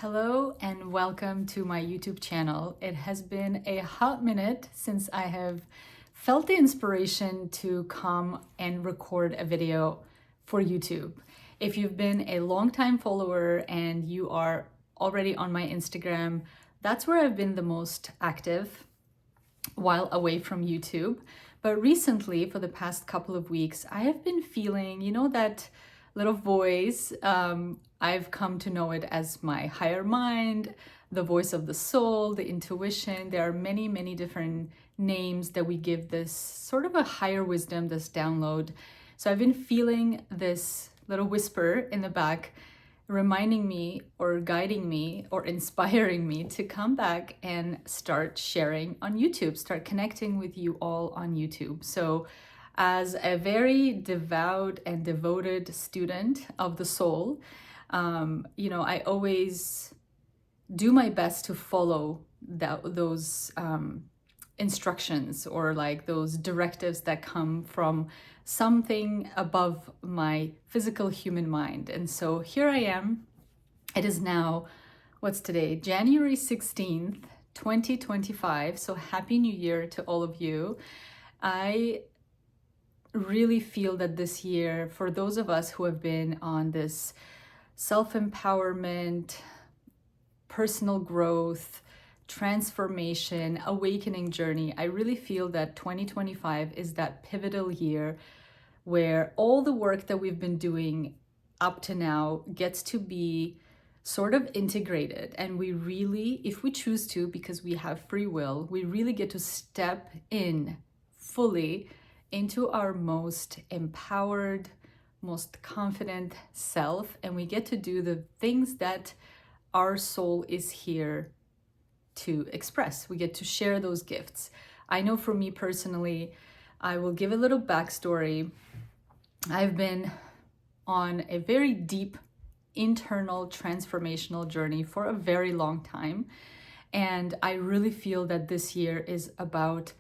Hello and welcome to my YouTube channel. It has been a hot minute since I have felt the inspiration to come and record a video for YouTube. If you've been a longtime follower and you are already on my Instagram, that's where I've been the most active while away from YouTube. But recently, for the past couple of weeks, I have been feeling, that little voice. I've come to know it as my higher mind, the voice of the soul, the intuition. There are many, many different names that we give this sort of a higher wisdom, this download. So I've been feeling this little whisper in the back reminding me or guiding me or inspiring me to come back and start sharing on YouTube, start connecting with you all on YouTube. So as a very devout and devoted student of the soul, I always do my best to follow those instructions or like those directives that come from something above my physical human mind. And so here I am. It is now, what's today? January 16th, 2025. So Happy New Year to all of you. I really feel that this year, for those of us who have been on this self-empowerment, personal growth, transformation, awakening journey, I really feel that 2025 is that pivotal year where all the work that we've been doing up to now gets to be sort of integrated. And we really, if we choose to, because we have free will, we really get to step in fully into our most empowered, most confident self. And we get to do the things that our soul is here to express. We get to share those gifts. I know for me personally, I will give a little backstory. I've been on a very deep internal transformational journey for a very long time. And I really feel that this year is about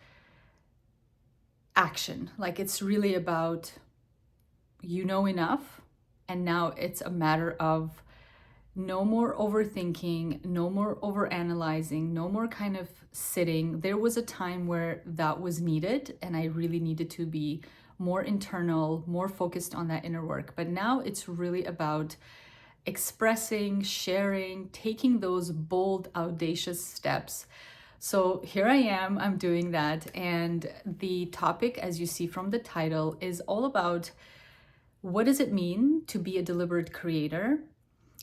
action. Like it's really about, enough. And now it's a matter of no more overthinking, no more overanalyzing, no more kind of sitting. There was a time where that was needed and I really needed to be more internal, more focused on that inner work. But now it's really about expressing, sharing, taking those bold, audacious steps. So here I am, I'm doing that. And the topic, as you see from the title, is all about what does it mean to be a deliberate creator?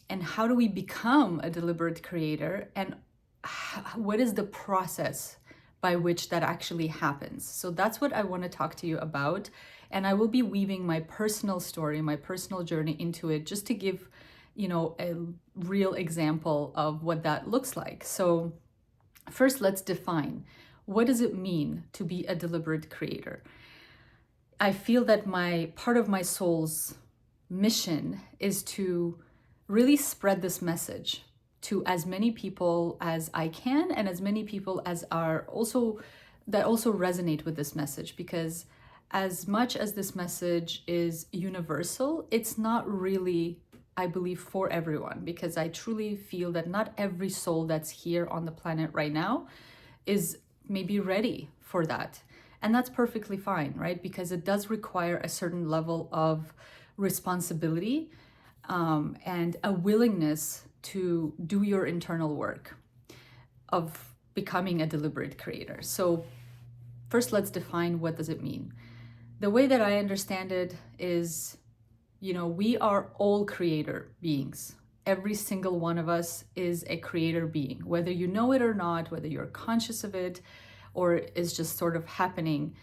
And how do we become a deliberate creator? And what is the process by which that actually happens? So that's what I want to talk to you about. And I will be weaving my personal story, my personal journey into it, just to give, a real example of what that looks like. So first, let's define, what does it mean to be a deliberate creator? I feel that part of my soul's mission is to really spread this message to as many people as I can, and as many people as are also resonate with this message, because as much as this message is universal, it's not really, I believe, for everyone, because I truly feel that not every soul that's here on the planet right now is maybe ready for that. And that's perfectly fine, right? Because it does require a certain level of responsibility and a willingness to do your internal work of becoming a deliberate creator. So first, let's define, what does it mean? The way that I understand it is, we are all creator beings. Every single one of us is a creator being, whether you know it or not, whether you're conscious of it or is just sort of happening.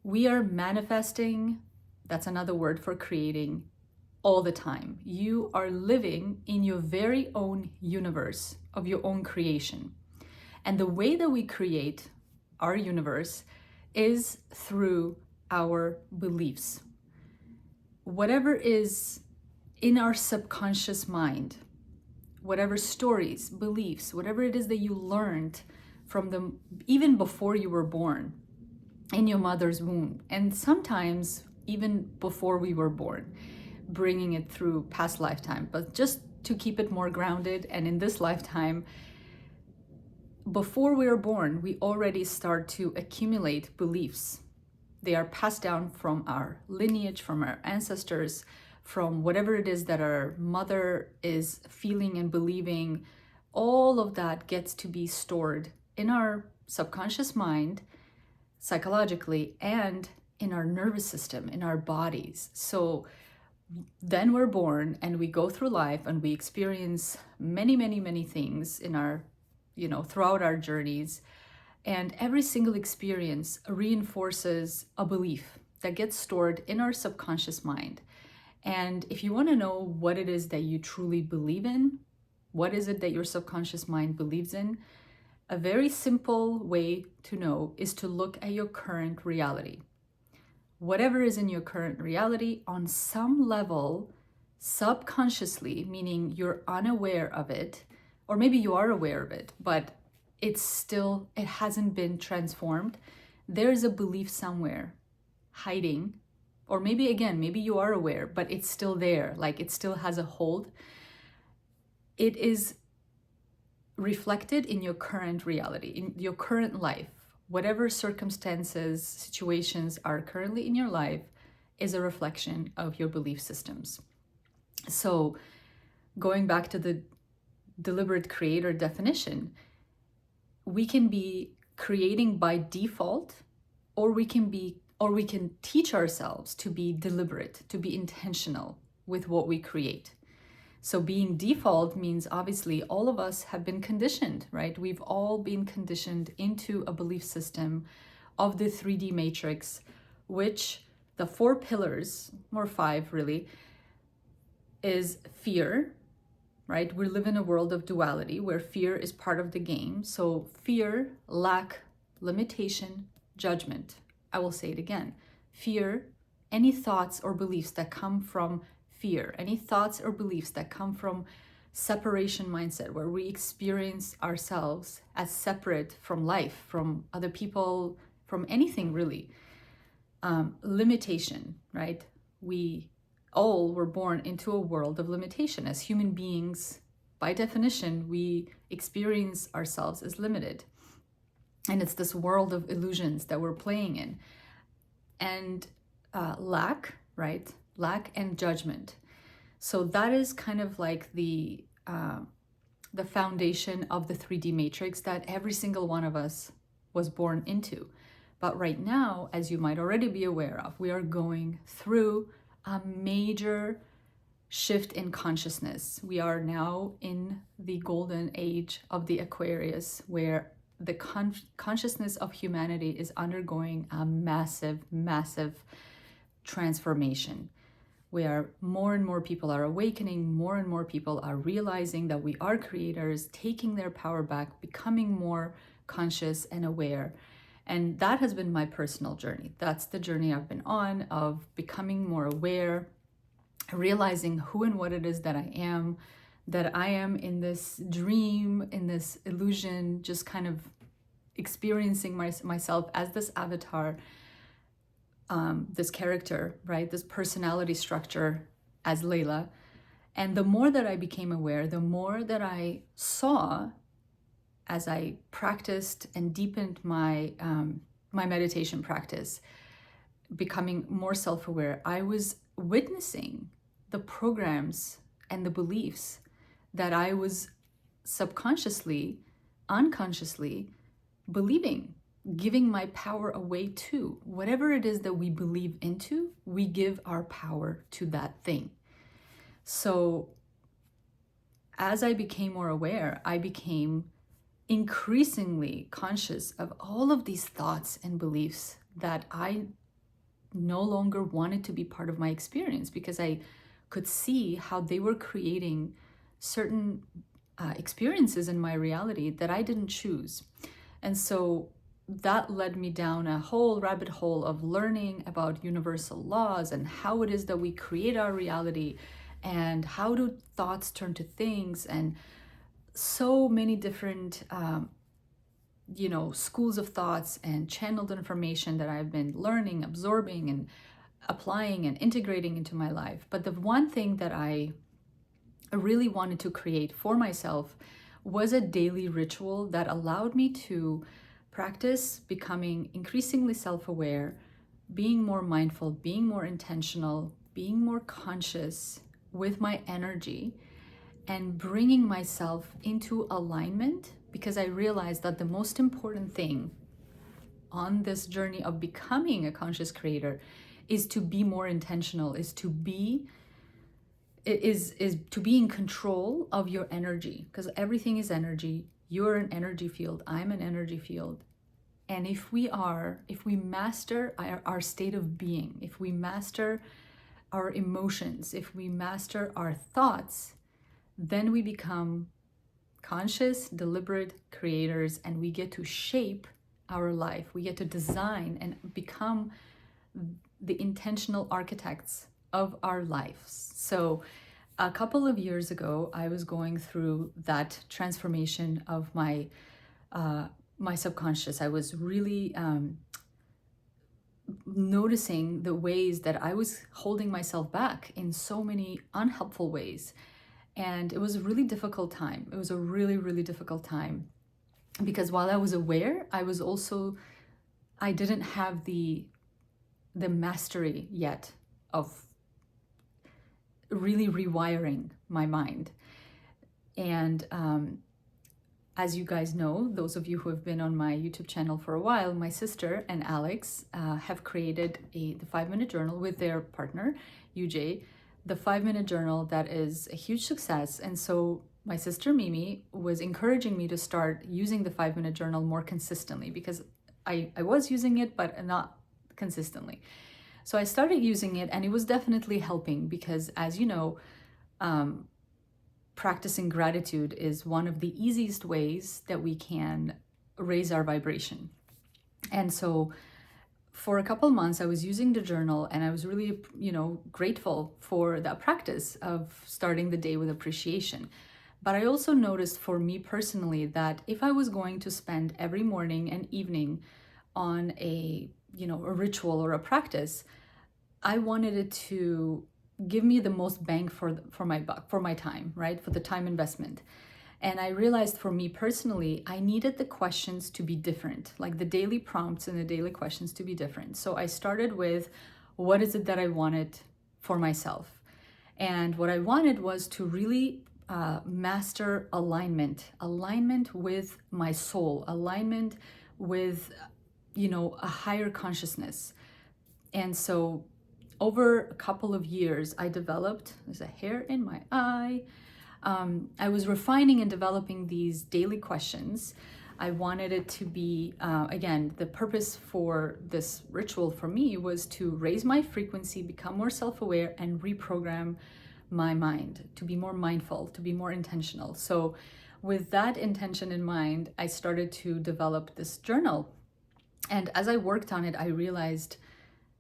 We are manifesting, that's another word for creating, all the time. You are living in your very own universe of your own creation. And the way that we create our universe is through our beliefs. Whatever is in our subconscious mind, whatever stories, beliefs, whatever it is that you learned from them even before you were born in your mother's womb, and sometimes even before we were born, bringing it through past lifetime, but just to keep it more grounded, and in this lifetime, before we are born, we already start to accumulate beliefs. They are passed down from our lineage, from our ancestors, from whatever it is that our mother is feeling and believing. All of that gets to be stored in our subconscious mind, psychologically, and in our nervous system, in our bodies. So then we're born and we go through life and we experience many, many, many things in our, throughout our journeys. And every single experience reinforces a belief that gets stored in our subconscious mind. And if you want to know what it is that you truly believe in, what is it that your subconscious mind believes in, a very simple way to know is to look at your current reality. Whatever is in your current reality, on some level, subconsciously, meaning you're unaware of it, or maybe you are aware of it, but it hasn't been transformed. There's a belief somewhere hiding, or maybe you are aware, but it's still there, like it still has a hold. It is reflected in your current reality, in your current life. Whatever circumstances, situations are currently in your life is a reflection of your belief systems. So going back to the deliberate creator definition, we can be creating by default, or we can teach ourselves to be deliberate, to be intentional with what we create. So being default means obviously all of us have been conditioned, right? We've all been conditioned into a belief system of the 3D matrix, which the 4 pillars, or 5 really, is fear, right? We live in a world of duality where fear is part of the game. So fear, lack, limitation, judgment. I will say it again. Fear, any thoughts or beliefs that come from fear, any thoughts or beliefs that come from separation mindset, where we experience ourselves as separate from life, from other people, from anything really. Limitation, right? We all were born into a world of limitation. As human beings, by definition, we experience ourselves as limited. And it's this world of illusions that we're playing in. And lack, right? Lack and judgment. So that is kind of like the foundation of the 3D matrix that every single one of us was born into. But right now, as you might already be aware of, we are going through a major shift in consciousness. We are now in the golden age of the Aquarius, where the consciousness of humanity is undergoing a massive, massive transformation, where more and more people are awakening, more and more people are realizing that we are creators, taking their power back, becoming more conscious and aware. And that has been my personal journey. That's the journey I've been on, of becoming more aware, realizing who and what it is that I am in this dream, in this illusion, just kind of experiencing myself as this avatar, this character, right? This personality structure as Layla. And the more that I became aware, the more that I saw as I practiced and deepened my meditation practice, becoming more self-aware, I was witnessing the programs and the beliefs that I was subconsciously, unconsciously believing, giving my power away to. Whatever it is that we believe into, we give our power to that thing. So as I became more aware, I became increasingly conscious of all of these thoughts and beliefs that I no longer wanted to be part of my experience, because I could see how they were creating certain experiences in my reality that I didn't choose. And so that led me down a whole rabbit hole of learning about universal laws and how it is that we create our reality, and how do thoughts turn to things, and so many different schools of thoughts and channeled information that I've been learning, absorbing, and applying and integrating into my life. But the one thing that I really wanted to create for myself was a daily ritual that allowed me to practice becoming increasingly self-aware, being more mindful, being more intentional, being more conscious with my energy, and bringing myself into alignment, because I realized that the most important thing on this journey of becoming a conscious creator is to be more intentional, is to be in control of your energy, because everything is energy. You're an energy field, I'm an energy field. And if we master our state of being, if we master our emotions, if we master our thoughts, then we become conscious, deliberate creators, and we get to shape our life. We get to design and become the intentional architects of our lives. So a couple of years ago, I was going through that transformation of my subconscious. I was really noticing the ways that I was holding myself back in so many unhelpful ways. And it was a really difficult time. It was a really, really difficult time, because while I was aware, I didn't have the mastery yet of really rewiring my mind. And as you guys know, those of you who have been on my YouTube channel for a while, my sister and Alex have created the 5-minute journal with their partner, UJ, the 5-minute journal that is a huge success. And so my sister Mimi was encouraging me to start using the 5-minute journal more consistently, because I was using it, but not consistently. So I started using it, and it was definitely helping, because as you know, practicing gratitude is one of the easiest ways that we can raise our vibration. And so for a couple months, I was using the journal, and I was really, grateful for the practice of starting the day with appreciation. But I also noticed for me personally that if I was going to spend every morning and evening on a ritual or a practice, I wanted it to give me the most bang for my buck, for my time, right? For the time investment. And I realized for me personally, I needed the questions to be different, like the daily prompts and the daily questions to be different. So I started with, what is it that I wanted for myself? And what I wanted was to really master alignment with my soul, alignment with, a higher consciousness. And so over a couple of years, I developed, there's a hair in my eye. I was refining and developing these daily questions. I wanted it to be, again, the purpose for this ritual for me was to raise my frequency, become more self-aware, and reprogram my mind to be more mindful, to be more intentional. So with that intention in mind, I started to develop this journal. And as I worked on it, I realized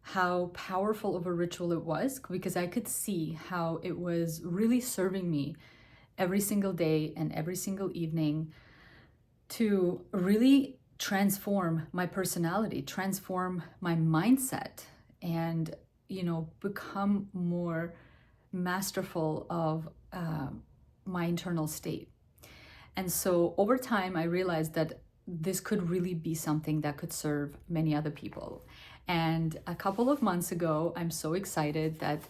how powerful of a ritual it was, because I could see how it was really serving me every single day and every single evening to really transform my personality, transform my mindset, and become more masterful of my internal state. And so over time, I realized that this could really be something that could serve many other people. And a couple of months ago, I'm so excited that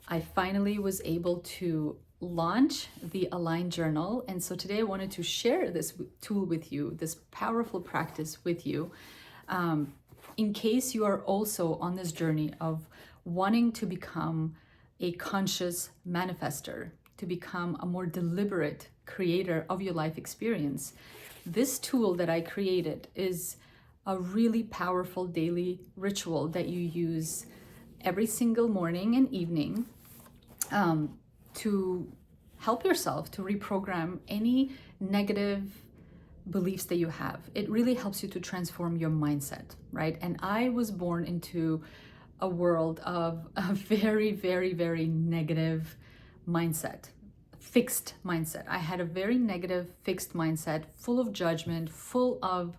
I finally was able to launch the Align Journal. And so today I wanted to share this tool with you, this powerful practice with you, in case you are also on this journey of wanting to become a conscious manifester, to become a more deliberate creator of your life experience. This tool that I created is a really powerful daily ritual that you use every single morning and evening to help yourself to reprogram any negative beliefs that you have. It really helps you to transform your mindset, right? And I was born into a world of a very, very, very negative mindset, fixed mindset. I had a very negative, fixed mindset, full of judgment, full of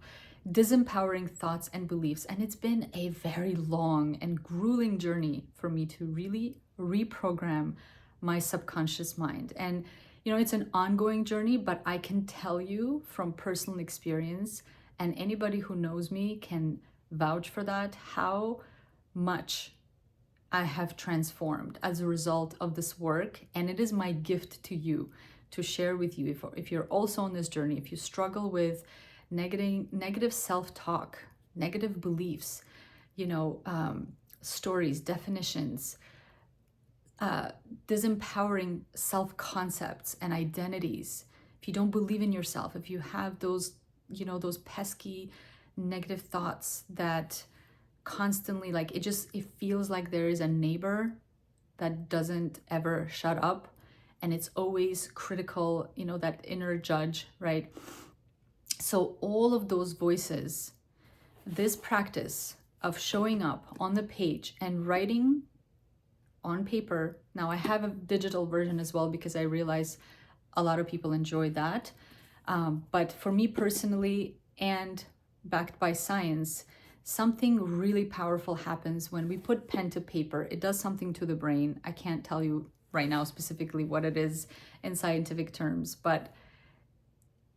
disempowering thoughts and beliefs. And it's been a very long and grueling journey for me to really reprogram my subconscious mind. And it's an ongoing journey, but I can tell you from personal experience, and anybody who knows me can vouch for that, how much I have transformed as a result of this work. And it is my gift to you to share with you. If you're also on this journey, if you struggle with negative self-talk, negative beliefs, stories, definitions, disempowering self-concepts and identities, if you don't believe in yourself, if you have those pesky negative thoughts that constantly, like, it feels like there is a neighbor that doesn't ever shut up, and it's always critical, that inner judge, right? So all of those voices, this practice of showing up on the page and writing on paper. Now I have a digital version as well, because I realize a lot of people enjoy that. But for me personally, and backed by science, something really powerful happens when we put pen to paper. It does something to the brain. I can't tell you right now specifically what it is in scientific terms, but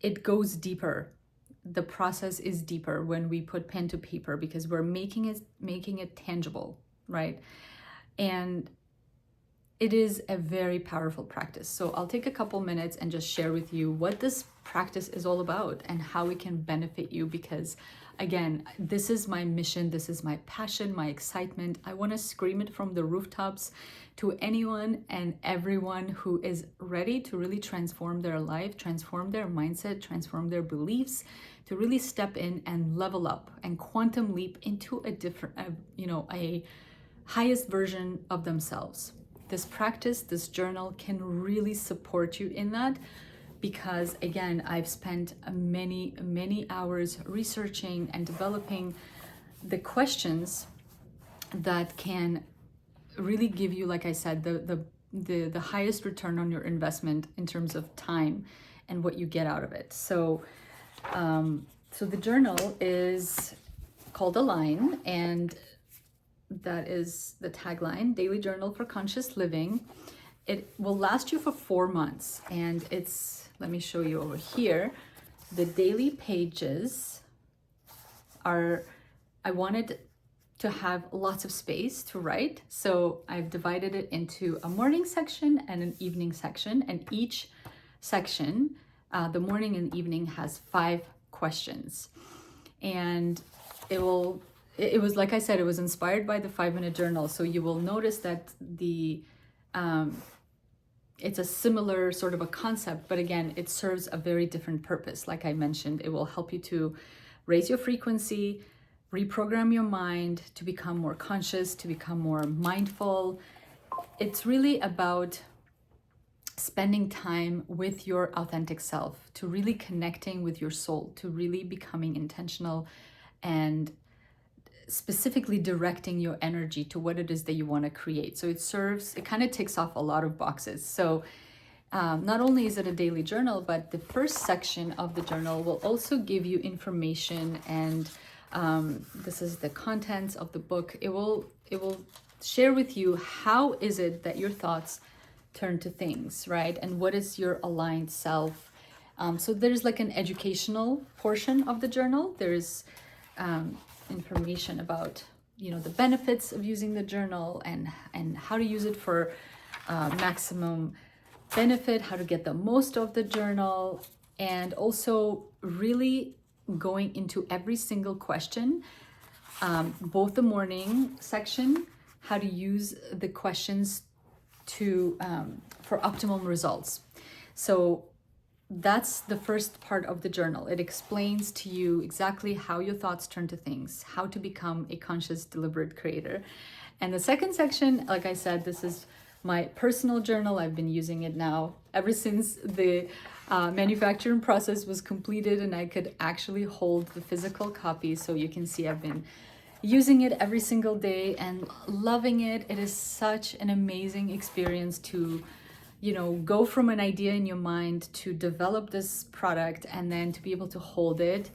it goes deeper. The process is deeper when we put pen to paper, because we're making it tangible, right? And it is a very powerful practice. So I'll take a couple minutes and just share with you what this practice is all about and how it can benefit you, because again, this is my mission, this is my passion, my excitement. I want to scream it from the rooftops to anyone and everyone who is ready to really transform their life, transform their mindset, transform their beliefs, to really step in and level up and quantum leap into a different, a highest version of themselves. This practice, this journal can really support you in that, because again, I've spent many, many hours researching and developing the questions that can really give you, like I said, the highest return on your investment in terms of time and what you get out of it. So the journal is called Align, and that is the tagline: Daily Journal for Conscious Living. It will last you for 4 months, and let me show you over here. The daily pages I wanted to have lots of space to write, so I've divided it into a morning section and an evening section, and each section, the morning and evening, has 5 questions. And it was, like I said, it was inspired by the 5-minute journal. So you will notice that it's a similar sort of a concept, but again, it serves a very different purpose. Like I mentioned, it will help you to raise your frequency, reprogram your mind to become more conscious, to become more mindful. It's really about spending time with your authentic self, to really connecting with your soul, to really becoming intentional and specifically directing your energy to what it is that you want to create. So it kind of ticks off a lot of boxes. So not only is it a daily journal, but the first section of the journal will also give you information, and this is the contents of the book. It will share with you how is it that your thoughts turn to things, right? And what is your aligned self? So there's like an educational portion of the journal. There's information about the benefits of using the journal and how to use it for maximum benefit, how to get the most of the journal, and also really going into every single question, both the morning section, how to use the questions for optimum results. So that's the first part of the journal. It explains to you exactly how your thoughts turn to things, how to become a conscious, deliberate creator. And the second section, like I said, this is my personal journal. I've been using it now ever since the manufacturing process was completed and I could actually hold the physical copy. So you can see I've been using it every single day and loving it. It is such an amazing experience to go from an idea in your mind to develop this product and then to be able to hold it.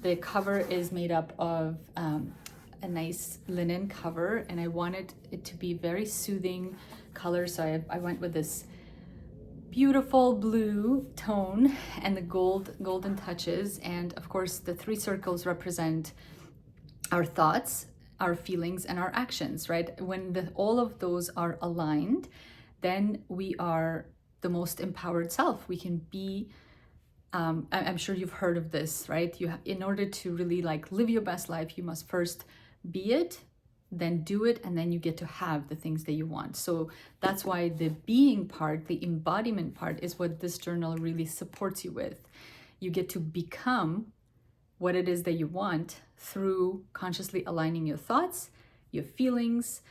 The cover is made up of a nice linen cover, and I wanted it to be very soothing color, so I went with this beautiful blue tone and the golden touches. And of course, the three circles represent our thoughts, our feelings, and our actions, right? When all of those are aligned, then we are the most empowered self. We can be, I'm sure you've heard of this, right? In order to really like live your best life, you must first be it, then do it, and then you get to have the things that you want. So that's why the being part, the embodiment part, is what this journal really supports you with. You get to become what it is that you want through consciously aligning your thoughts, your feelings,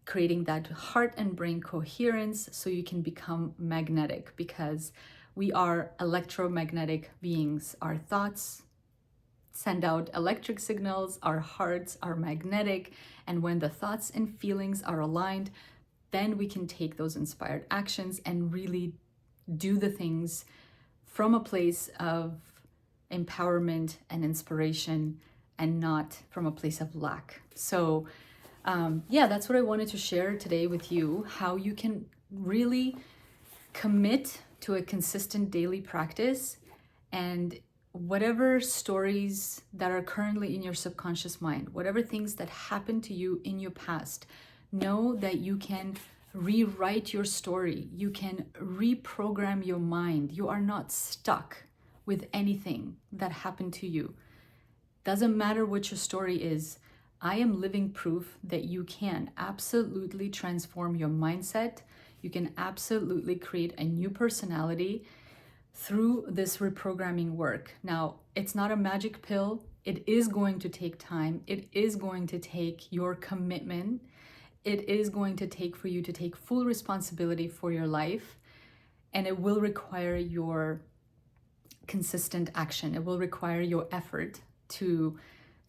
creating that heart and brain coherence so you can become magnetic, because we are electromagnetic beings. Our thoughts send out electric signals, our hearts are magnetic, and when the thoughts and feelings are aligned, then we can take those inspired actions and really do the things from a place of empowerment and inspiration, and not from a place of lack. So yeah, that's what I wanted to share today with you, how you can really commit to a consistent daily practice, and whatever stories that are currently in your subconscious mind, whatever things that happened to you in your past, know that you can rewrite your story. You can reprogram your mind. You are not stuck with anything that happened to you. Doesn't matter what your story is. I am living proof that you can absolutely transform your mindset. You can absolutely create a new personality through this reprogramming work. Now, it's not a magic pill. It is going to take time. It is going to take your commitment. It is going to take for you to take full responsibility for your life. And it will require your consistent action. It will require your effort to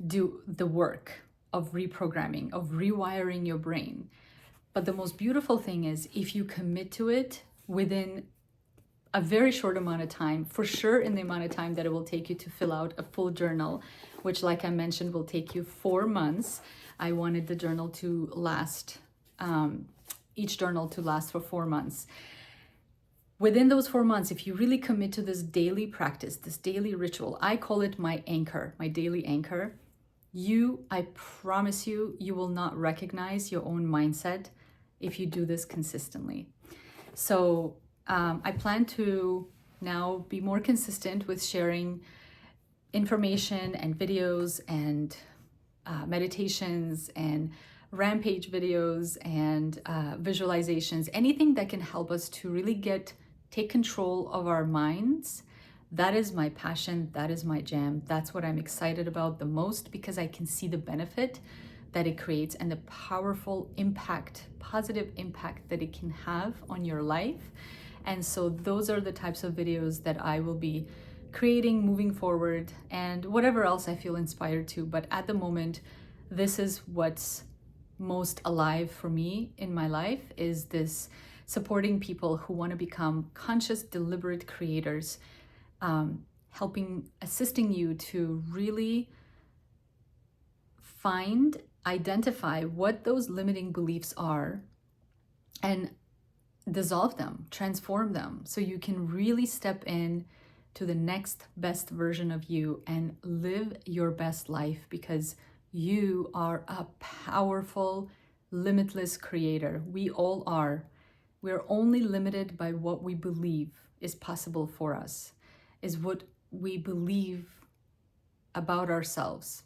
do the work of reprogramming, of rewiring your brain. But the most beautiful thing is if you commit to it within a very short amount of time, for sure in the amount of time that it will take you to fill out a full journal, which, like I mentioned, will take you 4 months. I wanted the journal to last, each journal to last for 4 months. Within those 4 months, if you really commit to this daily practice, this daily ritual, I call it my anchor, my daily anchor, I promise you, you will not recognize your own mindset if you do this consistently. So I plan to now be more consistent with sharing information and videos and meditations and rampage videos and visualizations, anything that can help us to really take control of our minds. That is my passion. That is my jam. That's what I'm excited about the most, because I can see the benefit that it creates and the powerful impact, positive impact that it can have on your life. And so those are the types of videos that I will be creating moving forward, and whatever else I feel inspired to. But at the moment, this is what's most alive for me in my life, is this supporting people who want to become conscious, deliberate creators, assisting you to really identify what those limiting beliefs are and dissolve them, transform them, so you can really step in to the next best version of you and live your best life, because you are a powerful, limitless creator. We all are. We're only limited by what we believe is possible for us, is what we believe about ourselves,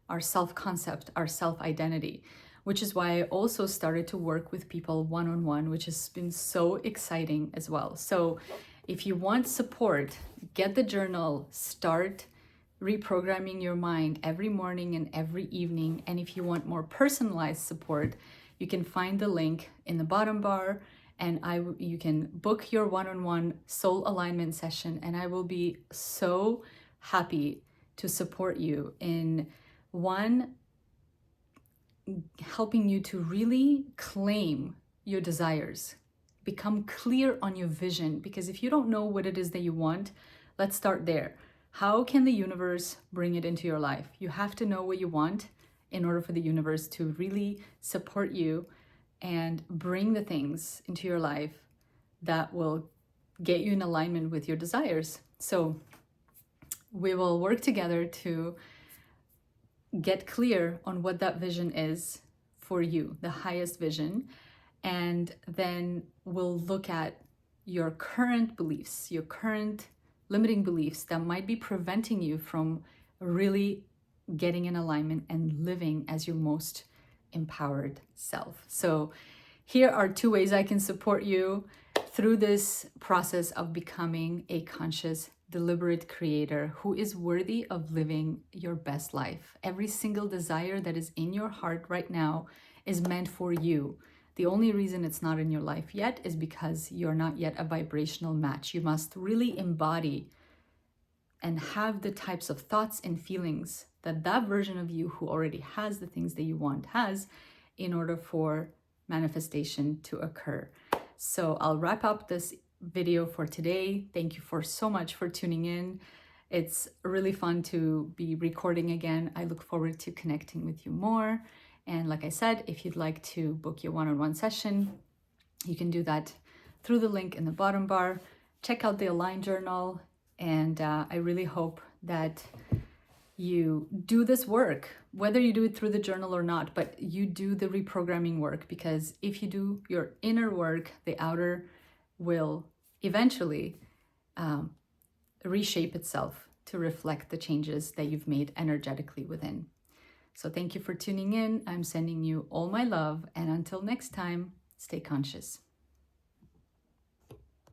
our self-concept, our self-identity, which is why I also started to work with people one-on-one, which has been so exciting as well. So if you want support, get the journal, start reprogramming your mind every morning and every evening. And if you want more personalized support, you can find the link in the bottom bar, and you can book your one-on-one soul alignment session, and I will be so happy to support you in helping you to really claim your desires, become clear on your vision. Because if you don't know what it is that you want, let's start there. How can the universe bring it into your life? You have to know what you want in order for the universe to really support you and bring the things into your life that will get you in alignment with your desires. So we will work together to get clear on what that vision is for you, the highest vision. And then we'll look at your current beliefs, your current limiting beliefs that might be preventing you from really getting in alignment and living as your most empowered self. So here are 2 ways I can support you through this process of becoming a conscious, deliberate creator who is worthy of living your best life. Every single desire that is in your heart right now is meant for you. The only reason it's not in your life yet is because you're not yet a vibrational match. You must really embody and have the types of thoughts and feelings that that version of you who already has the things that you want has, in order for manifestation to occur. So I'll wrap up this video for today. Thank you so much for tuning in. It's really fun to be recording again. I look forward to connecting with you more. And like I said, if you'd like to book your one-on-one session, you can do that through the link in the bottom bar. Check out the Align Journal. And I really hope that you do this work, whether you do it through the journal or not, but you do the reprogramming work, because if you do your inner work, the outer will eventually reshape itself to reflect the changes that you've made energetically within. So thank you for tuning in. I'm sending you all my love, and until next time, stay conscious.